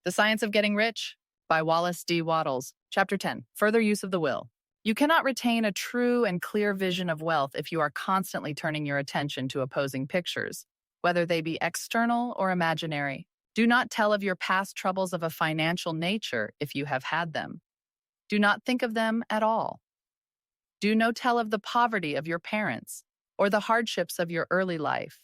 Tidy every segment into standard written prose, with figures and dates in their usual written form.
The Science of Getting Rich by Wallace D. Wattles. Chapter 10. Further Use of the Will. You cannot retain a true and clear vision of wealth if you are constantly turning your attention to opposing pictures, whether they be external or imaginary. Do not tell of your past troubles of a financial nature if you have had them. Do not think of them at all. Do no tell of the poverty of your parents or the hardships of your early life.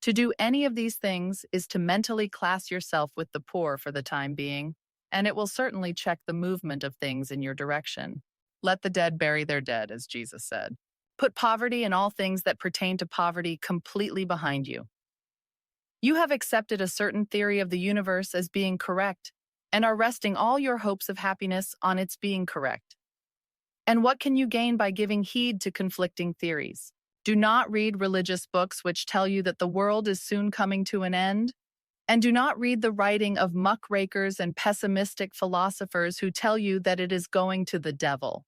To do any of these things is to mentally class yourself with the poor for the time being, and it will certainly check the movement of things in your direction. Let the dead bury their dead, as Jesus said. Put poverty and all things that pertain to poverty completely behind you. You have accepted a certain theory of the universe as being correct and are resting all your hopes of happiness on its being correct. And what can you gain by giving heed to conflicting theories? Do not read religious books which tell you that the world is soon coming to an end. And do not read the writing of muckrakers and pessimistic philosophers who tell you that it is going to the devil.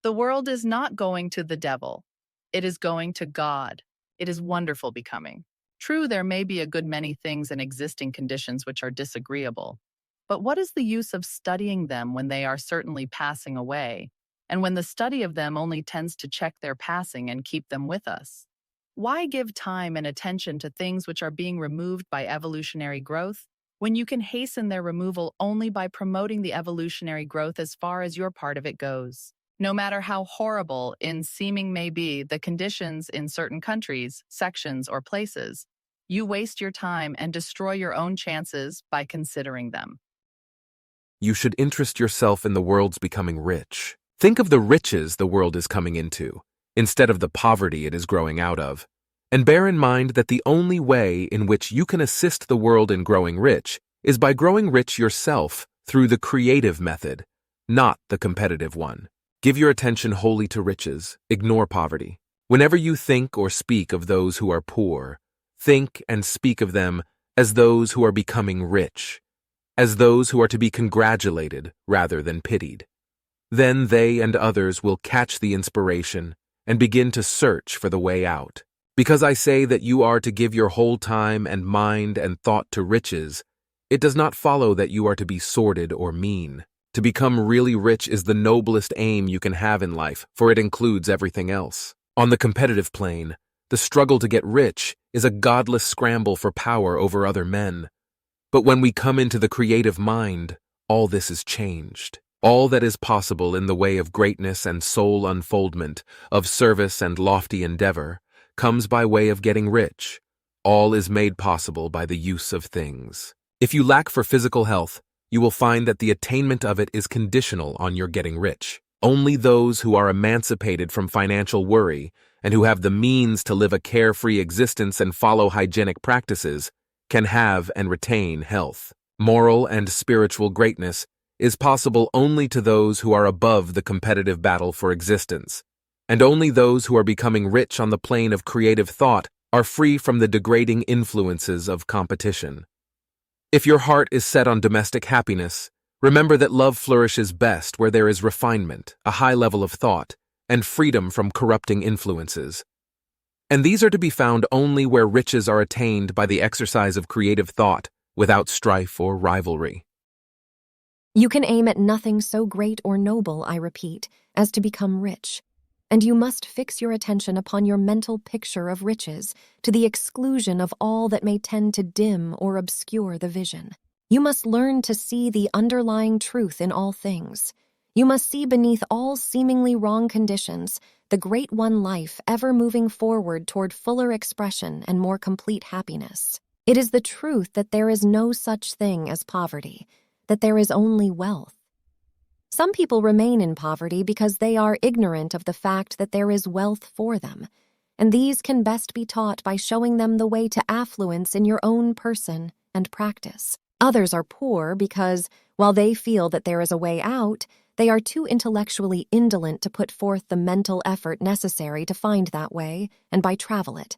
The world is not going to the devil. It is going to God. It is wonderful becoming. True, there may be a good many things in existing conditions which are disagreeable. But what is the use of studying them when they are certainly passing away, and when the study of them only tends to check their passing and keep them with us? Why give time and attention to things which are being removed by evolutionary growth, when you can hasten their removal only by promoting the evolutionary growth as far as your part of it goes? No matter how horrible in seeming may be the conditions in certain countries, sections, or places, you waste your time and destroy your own chances by considering them. You should interest yourself in the world's becoming rich. Think of the riches the world is coming into, instead of the poverty it is growing out of. And bear in mind that the only way in which you can assist the world in growing rich is by growing rich yourself through the creative method, not the competitive one. Give your attention wholly to riches, ignore poverty. Whenever you think or speak of those who are poor, think and speak of them as those who are becoming rich, as those who are to be congratulated rather than pitied. Then they and others will catch the inspiration and begin to search for the way out. Because I say that you are to give your whole time and mind and thought to riches, it does not follow that you are to be sordid or mean. To become really rich is the noblest aim you can have in life, for it includes everything else. On the competitive plane, the struggle to get rich is a godless scramble for power over other men. But when we come into the creative mind, all this is changed. All that is possible in the way of greatness and soul unfoldment, of service and lofty endeavor, comes by way of getting rich. All is made possible by the use of things. If you lack for physical health, you will find that the attainment of it is conditional on your getting rich. Only those who are emancipated from financial worry and who have the means to live a carefree existence and follow hygienic practices can have and retain health. Moral and spiritual greatness is possible only to those who are above the competitive battle for existence, and only those who are becoming rich on the plane of creative thought are free from the degrading influences of competition. If your heart is set on domestic happiness, remember that love flourishes best where there is refinement, a high level of thought, and freedom from corrupting influences. And these are to be found only where riches are attained by the exercise of creative thought, without strife or rivalry. You can aim at nothing so great or noble, I repeat, as to become rich. And you must fix your attention upon your mental picture of riches, to the exclusion of all that may tend to dim or obscure the vision. You must learn to see the underlying truth in all things. You must see beneath all seemingly wrong conditions the great one life ever moving forward toward fuller expression and more complete happiness. It is the truth that there is no such thing as poverty, that there is only wealth. Some people remain in poverty because they are ignorant of the fact that there is wealth for them, and these can best be taught by showing them the way to affluence in your own person and practice. Others are poor because, while they feel that there is a way out, they are too intellectually indolent to put forth the mental effort necessary to find that way and by travel it.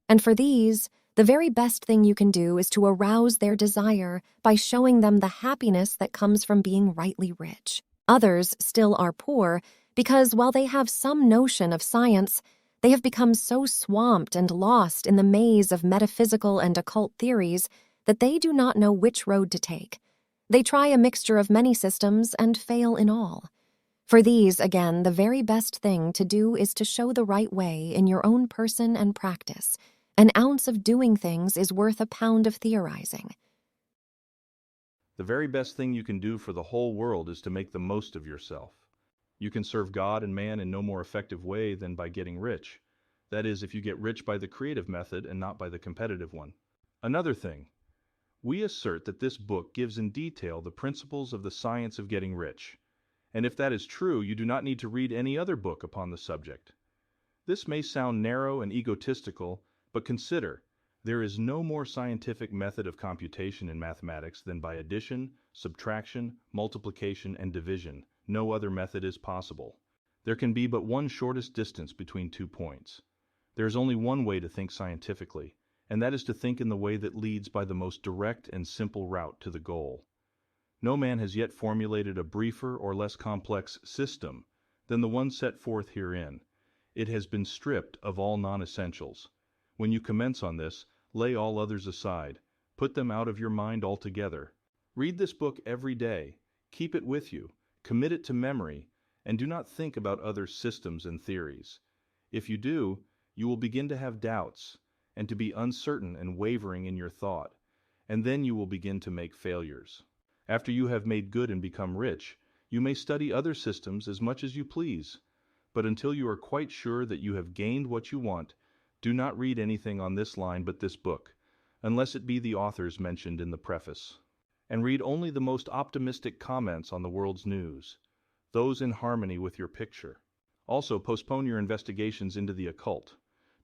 And for these, the very best thing you can do is to arouse their desire by showing them the happiness that comes from being rightly rich. Others still are poor because, while they have some notion of science, they have become so swamped and lost in the maze of metaphysical and occult theories that they do not know which road to take. They try a mixture of many systems and fail in all. For these, again, the very best thing to do is to show the right way in your own person and practice. An ounce of doing things is worth a pound of theorizing. The very best thing you can do for the whole world is to make the most of yourself. You can serve God and man in no more effective way than by getting rich. That is, if you get rich by the creative method and not by the competitive one. Another thing, we assert that this book gives in detail the principles of the science of getting rich. And if that is true, you do not need to read any other book upon the subject. This may sound narrow and egotistical, but consider, there is no more scientific method of computation in mathematics than by addition, subtraction, multiplication, and division. No other method is possible. There can be but one shortest distance between 2 points. There is only one way to think scientifically, and that is to think in the way that leads by the most direct and simple route to the goal. No man has yet formulated a briefer or less complex system than the one set forth herein. It has been stripped of all non-essentials. When you commence on this, lay all others aside, put them out of your mind altogether. Read this book every day, keep it with you, commit it to memory, and do not think about other systems and theories. If you do, you will begin to have doubts, and to be uncertain and wavering in your thought, and then you will begin to make failures. After you have made good and become rich, you may study other systems as much as you please, but until you are quite sure that you have gained what you want, do not read anything on this line but this book, unless it be the authors mentioned in the preface. And read only the most optimistic comments on the world's news, those in harmony with your picture. Also, postpone your investigations into the occult.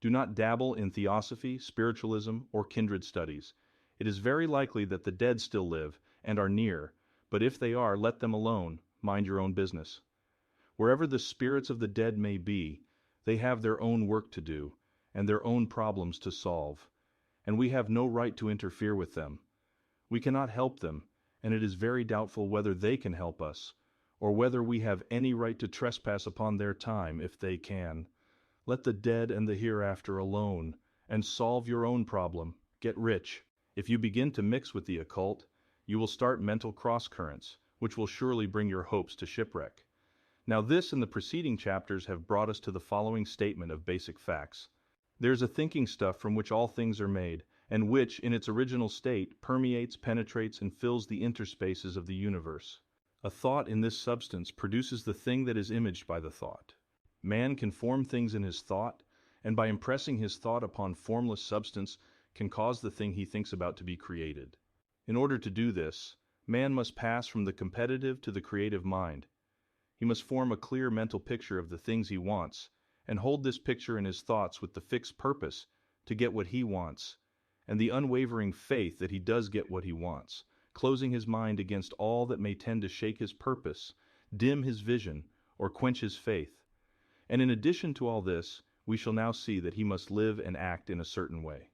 Do not dabble in theosophy, spiritualism, or kindred studies. It is very likely that the dead still live and are near, but if they are, let them alone, mind your own business. Wherever the spirits of the dead may be, they have their own work to do, and their own problems to solve, and we have no right to interfere with them. We cannot help them, and it is very doubtful whether they can help us, or whether we have any right to trespass upon their time if they can. Let the dead and the hereafter alone, and solve your own problem. Get rich. If you begin to mix with the occult, you will start mental cross-currents, which will surely bring your hopes to shipwreck. Now this and the preceding chapters have brought us to the following statement of basic facts. There is a thinking stuff from which all things are made, and which, in its original state, permeates, penetrates, and fills the interspaces of the universe. A thought in this substance produces the thing that is imaged by the thought. Man can form things in his thought, and by impressing his thought upon formless substance, can cause the thing he thinks about to be created. In order to do this, man must pass from the competitive to the creative mind. He must form a clear mental picture of the things he wants, and hold this picture in his thoughts with the fixed purpose to get what he wants, and the unwavering faith that he does get what he wants, closing his mind against all that may tend to shake his purpose, dim his vision, or quench his faith. And in addition to all this, we shall now see that he must live and act in a certain way.